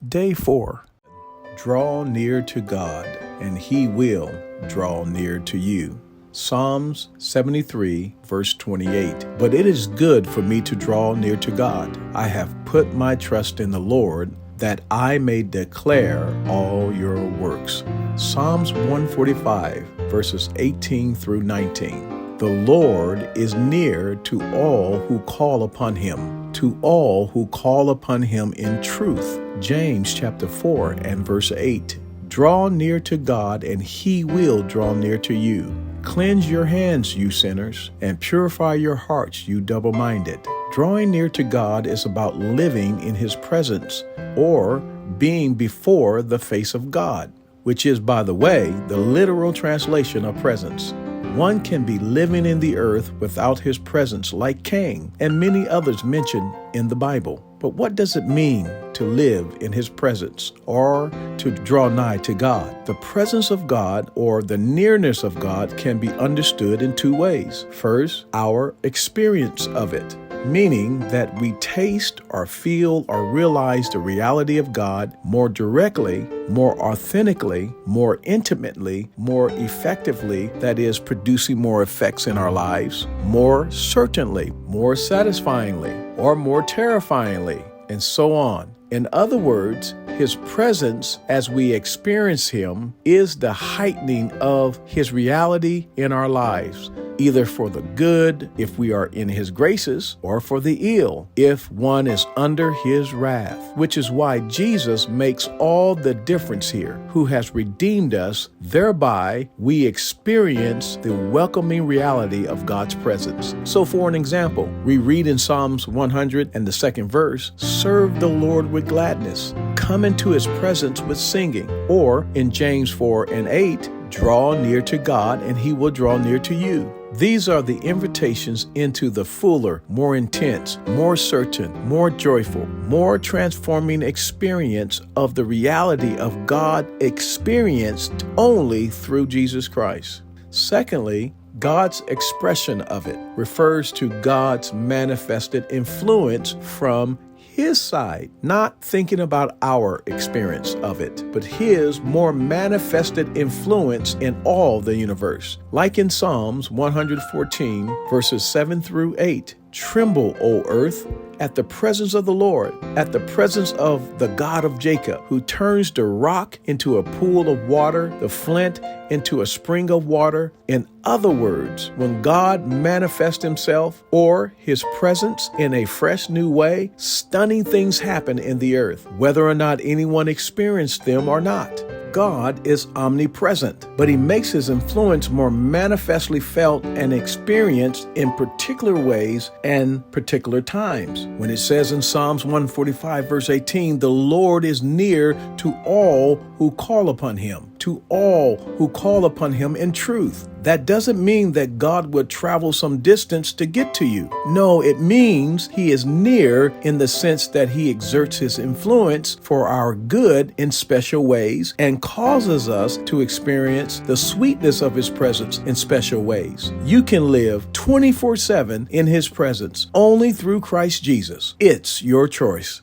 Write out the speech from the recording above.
Day 4. Draw near to God, and He will draw near to you. Psalms 73, verse 28. But it is good for me to draw near to God. I have put my trust in the Lord, that I may declare all your works. Psalms 145, verses 18 through 19. The Lord is near to all who call upon Him, to all who call upon Him in truth. James chapter 4 and verse 8. Draw near to God, and He will draw near to you. Cleanse your hands, you sinners, and purify your hearts, you double-minded. Drawing near to God is about living in His presence, or being before the face of God, which is, by the way, the literal translation of presence. One can be living in the earth without His presence, like Cain and many others mentioned in the Bible. But what does it mean to live in His presence or to draw nigh to God? The presence of God or the nearness of God can be understood in two ways. First, our experience of it, meaning that we taste or feel or realize the reality of God more directly, more authentically, more intimately, more effectively, that is, producing more effects in our lives, more certainly, more satisfyingly, or more terrifyingly, and so on. In other words, His presence as we experience Him is the heightening of His reality in our lives, either for the good, if we are in His graces, or for the ill, if one is under His wrath, which is why Jesus makes all the difference here, who has redeemed us. Thereby, we experience the welcoming reality of God's presence. So for an example, we read in Psalms 100 and the second verse, serve the Lord with gladness, come into His presence with singing. Or in James 4 and 8, draw near to God, and He will draw near to you. These are the invitations into the fuller, more intense, more certain, more joyful, more transforming experience of the reality of God experienced only through Jesus Christ. Secondly, God's expression of it refers to God's manifested influence from His side, not thinking about our experience of it, but His more manifested influence in all the universe. Like in Psalms 114, verses 7 through 8, tremble, O earth, at the presence of the Lord, at the presence of the God of Jacob, who turns the rock into a pool of water, the flint into a spring of water. In other words, when God manifests Himself or His presence in a fresh new way, stunning things happen in the earth, whether or not anyone experienced them or not. God is omnipresent, but He makes His influence more manifestly felt and experienced in particular ways and particular times. When it says in Psalms 145, verse 18, the Lord is near to all who call upon Him, to all who call upon Him in truth. That doesn't mean that God would travel some distance to get to you. No, it means He is near in the sense that He exerts His influence for our good in special ways and causes us to experience the sweetness of His presence in special ways. You can live 24/7 in His presence only through Christ Jesus. It's your choice.